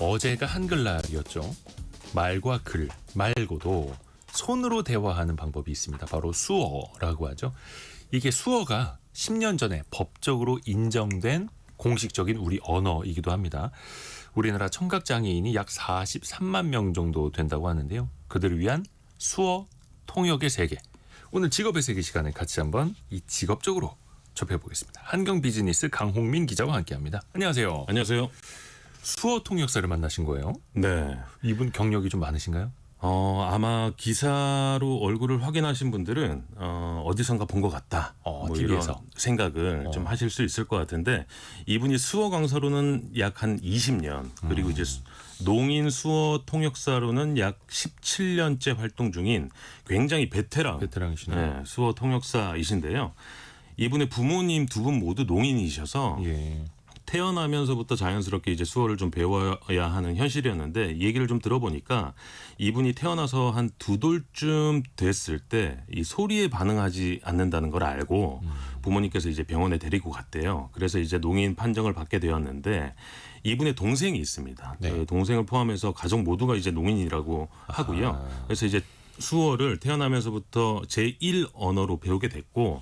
어제가 한글날이었죠. 말과 글 말고도 손으로 대화하는 방법이 있습니다. 바로 수어라고 하죠. 이게 수어가 10년 전에 법적으로 인정된 공식적인 우리 언어이기도 합니다. 우리나라 청각장애인이 약 43만 명 정도 된다고 하는데요. 그들을 위한 수어 통역의 세계. 오늘 직업의 세계 시간에 같이 한번 이 직업적으로 접해보겠습니다. 한경비즈니스 강홍민 기자와 함께합니다. 안녕하세요. 안녕하세요. 수어 통역사를 만나신 거예요? 네. 이분 경력이 좀 많으신가요? 아마 기사로 얼굴을 확인하신 분들은 어디선가 본 것 같다. TV에서. 이런 생각을 좀 하실 수 있을 것 같은데, 이분이 수어 강사로는 약 한 20년, 그리고 이제 농인 수어 통역사로는 약 17년째 활동 중인 굉장히 베테랑이시네요. 네, 수어 통역사이신데요. 이분의 부모님 두 분 모두 농인이셔서 예. 태어나면서부터 자연스럽게 이제 수어를 좀 배워야 하는 현실이었는데, 얘기를 좀 들어보니까 이분이 태어나서 한 두 돌쯤 됐을 때 이 소리에 반응하지 않는다는 걸 알고 부모님께서 이제 병원에 데리고 갔대요. 그래서 이제 농인 판정을 받게 되었는데, 이분의 동생이 있습니다. 네. 그 동생을 포함해서 가족 모두가 이제 농인이라고 하고요. 그래서 이제 수어를 태어나면서부터 제1 언어로 배우게 됐고,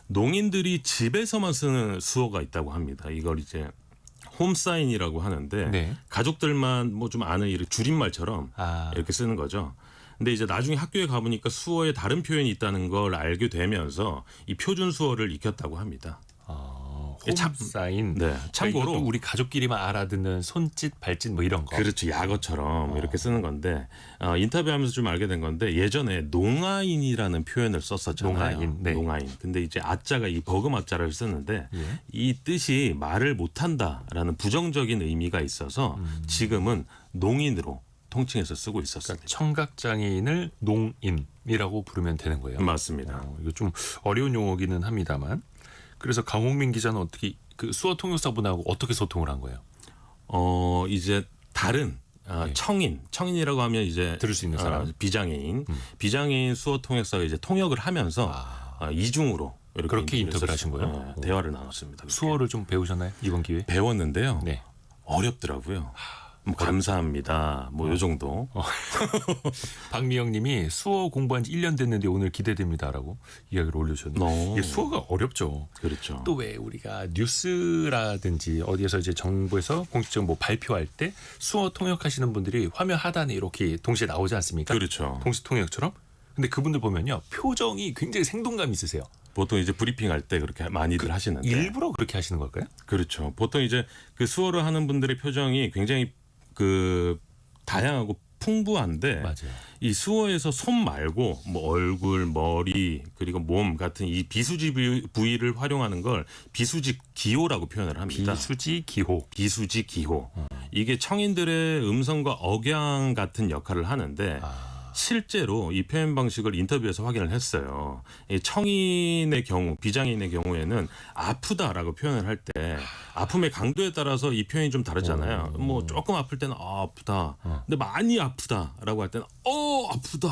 농인들이 집에서만 쓰는 수어가 있다고 합니다. 이걸 이제 홈사인이라고 하는데, 네. 가족들만 뭐 좀 아는 이런 줄임말처럼 이렇게 쓰는 거죠. 근데 이제 나중에 학교에 가보니까 수어에 다른 표현이 있다는 걸 알게 되면서 이 표준 수어를 익혔다고 합니다. 홈사인. 네. 참고로 이것도 우리 가족끼리만 알아듣는 손짓, 발짓 뭐 이런 거. 그렇죠. 약어처럼 이렇게 쓰는 건데, 인터뷰하면서 좀 알게 된 건데, 예전에 농아인이라는 표현을 썼었잖아요. 농아인. 네. 농아인. 근데 이제 아자가 이 버금 아자를 쓰는데, 예. 이 뜻이 말을 못한다라는 부정적인 의미가 있어서 지금은 농인으로 통칭해서 쓰고 있었습니다. 그러니까 청각장애인을 농인이라고 부르면 되는 거예요. 맞습니다. 이거 좀 어려운 용어기는 합니다만. 그래서 강홍민 기자는 어떻게 그 수어 통역사분하고 어떻게 소통을 한 거예요? 이제 다른 청인이라고 하면 이제 들을 수 있는 사람. 비장애인 수어 통역사가 이제 통역을 하면서 이중으로 이렇게 그렇게 인터뷰를 했었죠. 하신 거예요? 대화를 나눴습니다. 그렇게. 수어를 좀 배우셨나요? 이번 기회에? 배웠는데요. 네. 어렵더라고요. 뭐 감사합니다. 뭐 요 정도. 박미영 님이 수어 공부한 지 1년 됐는데 오늘 기대됩니다라고 이야기를 올려주셨는데 이게 수어가 어렵죠. 그렇죠. 또 왜 우리가 뉴스라든지 어디에서 이제 정부에서 공식적으로 뭐 발표할 때 수어 통역하시는 분들이 화면 하단에 이렇게 동시에 나오지 않습니까? 그렇죠. 동시 통역처럼. 근데 그분들 보면요. 표정이 굉장히 생동감 있으세요. 보통 이제 브리핑 할 때 그렇게 많이들 하시는데. 일부러 그렇게 하시는 걸까요? 그렇죠. 보통 이제 그 수어를 하는 분들의 표정이 굉장히 그 다양하고 풍부한데, 맞아요. 이 수어에서 손 말고 뭐 얼굴, 머리, 그리고 몸 같은 이 비수지 부위를 활용하는 걸 비수지 기호라고 표현을 합니다. 비수지 기호. 비수지 기호. 이게 청인들의 음성과 억양 같은 역할을 하는데, 실제로 이 표현 방식을 인터뷰에서 확인을 했어요. 이 청인의 경우, 비장애인의 경우에는 아프다라고 표현을 할 때 아픔의 강도에 따라서 이 표현이 좀 다르잖아요. 뭐 조금 아플 때는 아프다. 근데 많이 아프다라고 할 때는 아프다.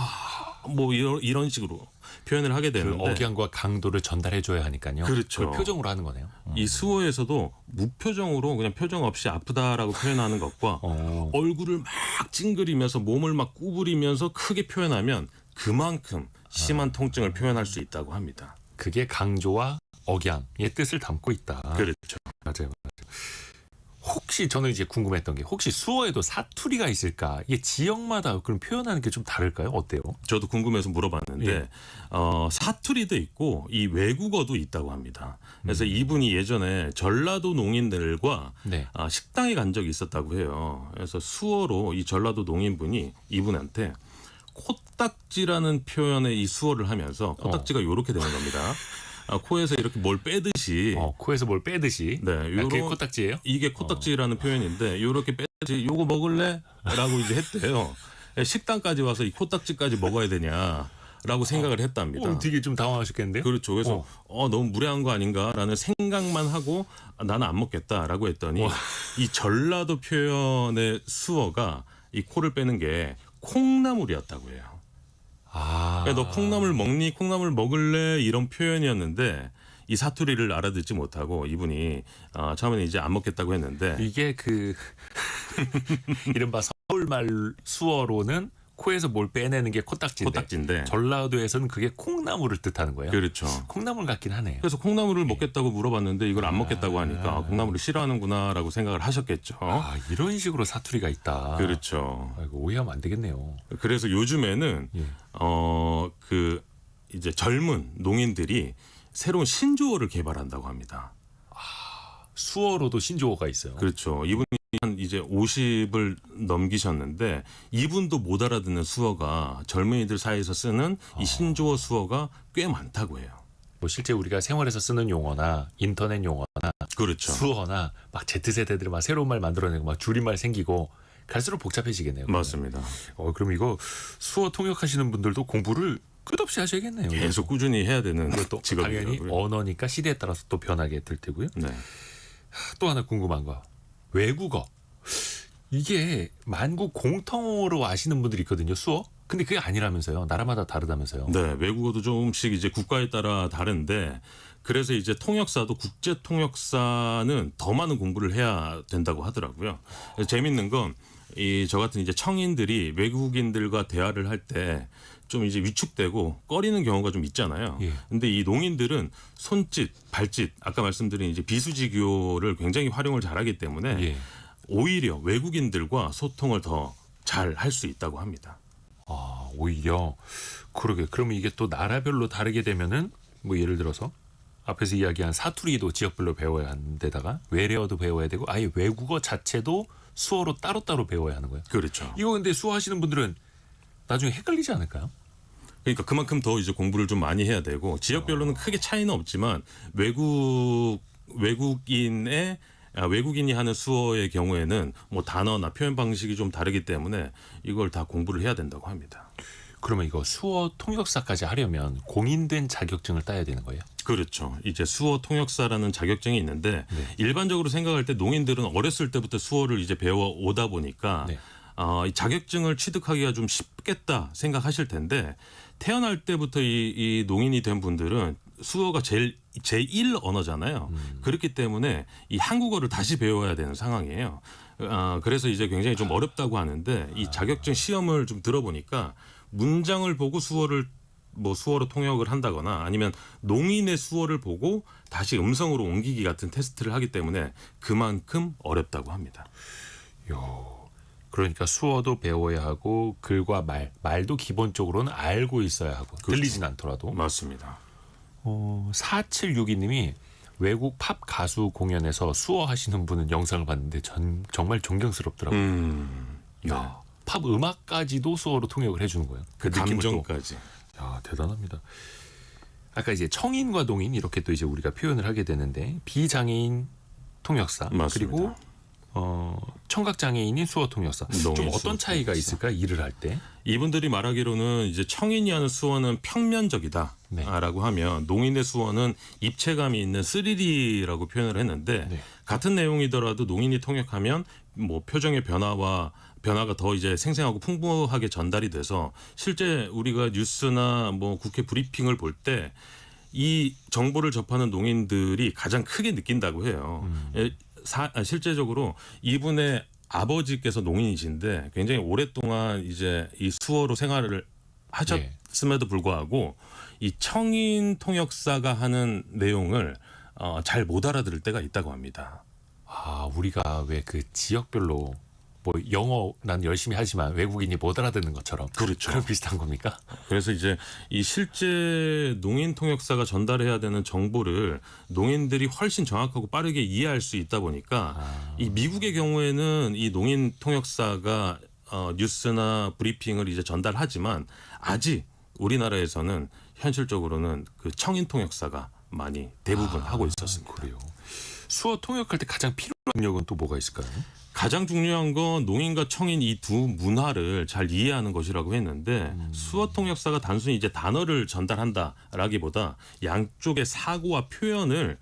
뭐 이런 식으로 표현을 하게 그 되는데, 억양과 강도를 전달해 줘야 하니까요. 그렇죠. 그걸 표정으로 하는 거네요. 이 수어에서도 무표정으로 그냥 표정 없이 아프다라고 표현하는 것과 얼굴을 막 찡그리면서 몸을 막 구부리면서 크게 표현하면 그만큼 심한 통증을 표현할 수 있다고 합니다. 그게 강조와 억양의 뜻을 담고 있다. 그렇죠. 맞아요. 혹시 저는 이제 궁금했던 게 혹시 수어에도 사투리가 있을까? 이게 지역마다 그런 표현하는 게 좀 다를까요? 어때요? 저도 궁금해서 물어봤는데, 예. 사투리도 있고 이 외국어도 있다고 합니다. 그래서 이분이 예전에 전라도 농인들과 네. 식당에 간 적이 있었다고 해요. 그래서 수어로 이 전라도 농인분이 이분한테 코딱지라는 표현의 이 수어를 하면서, 코딱지가 이렇게 되는 겁니다. 코에서 이렇게 뭘 빼듯이. 코에서 뭘 빼듯이. 네, 그게 코딱지예요? 이게 코딱지라는 표현인데, 요렇게 빼듯이 요거 먹을래? 라고 이제 했대요. 식당까지 와서 이 코딱지까지 먹어야 되냐라고 생각을 했답니다. 되게 좀 당황하셨겠는데요? 그렇죠. 그래서 너무 무례한 거 아닌가라는 생각만 하고 나는 안 먹겠다라고 했더니, 이 전라도 표현의 수어가 이 코를 빼는 게 콩나물이었다고 해요. 너 콩나물 먹니? 콩나물 먹을래? 이런 표현이었는데, 이 사투리를 알아듣지 못하고 이분이 처음에는 이제 안 먹겠다고 했는데, 이게 그 이른바 서울말 수어로는 코에서 뭘 빼내는 게 코딱지인데 코딱지인데. 전라도에서는 그게 콩나물을 뜻하는 거예요. 그렇죠. 콩나물 같긴 하네요. 그래서 콩나물을 먹겠다고 물어봤는데 이걸 안 먹겠다고 하니까 콩나물을 싫어하는구나라고 생각을 하셨겠죠. 아, 이런 식으로 사투리가 있다. 그렇죠. 아이고, 오해하면 안 되겠네요. 그래서 요즘에는 예. 그 이제 젊은 농인들이 새로운 신조어를 개발한다고 합니다. 수어로도 신조어가 있어요. 그렇죠. 이분이 한 이제 50을 넘기셨는데 이분도 못 알아듣는 수어가 젊은이들 사이에서 쓰는 이 신조어 수어가 꽤 많다고 해요. 뭐 실제 우리가 생활에서 쓰는 용어나 인터넷 용어나 그렇죠. 수어나 막 Z세대들이 막 새로운 말 만들어내고 막 줄임말 생기고 갈수록 복잡해지겠네요. 그러면. 맞습니다. 그럼 이거 수어 통역하시는 분들도 공부를 끝없이 하셔야겠네요. 계속 꾸준히 해야 되는 또 당연히 직업이고요. 언어니까 시대에 따라서 또 변하게 될 테고요. 네. 또 하나 궁금한 거. 외국어. 이게 만국 공통어로 아시는 분들이 있거든요. 수어. 근데 그게 아니라면서요. 나라마다 다르다면서요. 네, 외국어도 조금씩 이제 국가에 따라 다른데 그래서 이제 통역사도 국제 통역사는 더 많은 공부를 해야 된다고 하더라고요. 그래서 재밌는 건 이 저 같은 이제 청인들이 외국인들과 대화를 할 때 좀 이제 위축되고 꺼리는 경우가 좀 있잖아요. 예. 근데 이 농인들은 손짓, 발짓, 아까 말씀드린 이제 비수지교를 굉장히 활용을 잘하기 때문에 예. 오히려 외국인들과 소통을 더 잘 할 수 있다고 합니다. 아, 오히려 그러게. 그러면 이게 또 나라별로 다르게 되면은 뭐 예를 들어서 앞에서 이야기한 사투리도 지역별로 배워야 하는 데다가 외래어도 배워야 되고 아예 외국어 자체도 수어로 따로따로 배워야 하는 거예요. 그렇죠. 이거 근데 수어 하시는 분들은 나중에 헷갈리지 않을까요? 그러니까 그만큼 더 이제 공부를 좀 많이 해야 되고 지역별로는 크게 차이는 없지만 외국인이 하는 수어의 경우에는 뭐 단어나 표현 방식이 좀 다르기 때문에 이걸 다 공부를 해야 된다고 합니다. 그러면 이거 수어 통역사까지 하려면 공인된 자격증을 따야 되는 거예요? 그렇죠. 이제 수어 통역사라는 자격증이 있는데 일반적으로 생각할 때 농인들은 어렸을 때부터 수어를 이제 배워 오다 보니까 네. 이 자격증을 취득하기가 좀 쉽겠다 생각하실 텐데 태어날 때부터 이 농인이 된 분들은 수어가 제1 언어잖아요. 그렇기 때문에 이 한국어를 다시 배워야 되는 상황이에요. 그래서 이제 굉장히 좀 어렵다고 하는데 이 자격증 시험을 좀 들어보니까 문장을 보고 수어로 통역을 한다거나 아니면 농인의 수어를 보고 다시 음성으로 옮기기 같은 테스트를 하기 때문에 그만큼 어렵다고 합니다. 그러니까 수어도 배워야 하고 글과 말도 기본적으로는 알고 있어야 하고 들리진 않더라도. 맞습니다. 4762님이 외국 팝 가수 공연에서 수어 하시는 분은 영상을 봤는데 정말 존경스럽더라고요. 네. 팝 음악까지도 수어로 통역을 해주는 거예요. 그 느낌을 또. 감정까지. 야, 대단합니다. 아까 이제 청인과 동인 이렇게 또 이제 우리가 표현을 하게 되는데 비장애인 통역사 맞습니다. 그리고 청각 장애인인 수어 통역사 좀 농인 어떤 수어 차이가 통역사. 있을까 일을 할 때? 이분들이 말하기로는 이제 청인이 하는 수어는 평면적이다라고 네. 하면 농인의 수어는 입체감이 있는 3D라고 표현을 했는데 네. 같은 내용이더라도 농인이 통역하면 뭐 표정의 변화가 더 이제 생생하고 풍부하게 전달이 돼서 실제 우리가 뉴스나 뭐 국회 브리핑을 볼 때 이 정보를 접하는 농인들이 가장 크게 느낀다고 해요. 실제적으로 이분의 아버지께서 농인이신데 굉장히 오랫동안 이제 이 수어로 생활을 하셨음에도 불구하고 이 청인 통역사가 하는 내용을 잘 못 알아들을 때가 있다고 합니다. 아, 우리가 왜 그 지역별로 뭐 영어 난 열심히 하지만 외국인이 못 알아듣는 것처럼 그렇죠. 그런 비슷한 겁니까? 그래서 이제 이 실제 농인 통역사가 전달해야 되는 정보를 농인들이 훨씬 정확하고 빠르게 이해할 수 있다 보니까 이 미국의 경우에는 이 농인 통역사가 뉴스나 브리핑을 이제 전달하지만 아직 우리나라에서는 현실적으로는 그 청인 통역사가 많이 대부분 하고 있었습니다. 그래요. 수어 통역할 때 가장 필요한 능력은 또 뭐가 있을까요? 가장 중요한 건 농인과 청인 이 두 문화를 잘 이해하는 것이라고 했는데 수어 통역사가 단순히 이제 단어를 전달한다라기보다 양쪽의 사고와 표현을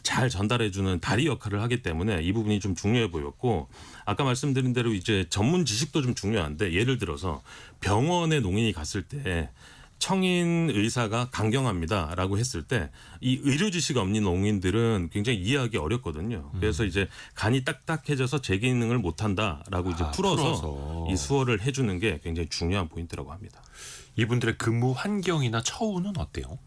잘 전달해주는 다리 역할을 하기 때문에 이 부분이 좀 중요해 보였고 아까 말씀드린 대로 이제 전문 지식도 좀 중요한데 예를 들어서 병원에 농인이 갔을 때 청인 의사가 강경합니다라고 했을 때 이 의료 지식 없는 농인들은 굉장히 이해하기 어렵거든요. 그래서 이제 간이 딱딱해져서 제 기능을 못한다라고 이제 풀어서 이 수어를 해주는 게 굉장히 중요한 포인트라고 합니다. 이분들의 근무 환경이나 처우는 어때요?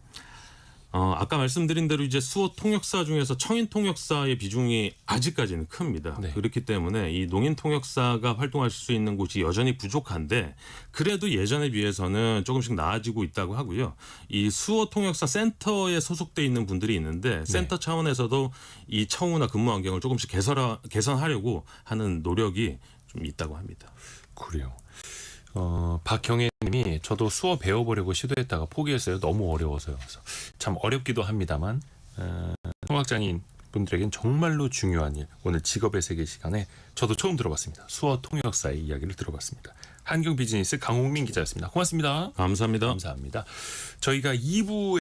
아까 말씀드린 대로 이제 수어 통역사 중에서 청인 통역사의 비중이 아직까지는 큽니다. 네. 그렇기 때문에 이 농인 통역사가 활동할 수 있는 곳이 여전히 부족한데 그래도 예전에 비해서는 조금씩 나아지고 있다고 하고요. 이 수어 통역사 센터에 소속돼 있는 분들이 있는데 센터 차원에서도 이 처우나 근무 환경을 조금씩 개선하려고 하는 노력이 좀 있다고 합니다. 그래요. 박경혜님이 저도 수어 배워보려고 시도했다가 포기했어요. 너무 어려워서요. 그래서 참 어렵기도 합니다만 통역장인 분들에겐 정말로 중요한 일. 오늘 직업의 세계 시간에 저도 처음 들어봤습니다. 수어 통역사의 이야기를 들어봤습니다. 한경 비즈니스 강홍민 기자였습니다. 고맙습니다. 감사합니다. 감사합니다. 저희가 2부에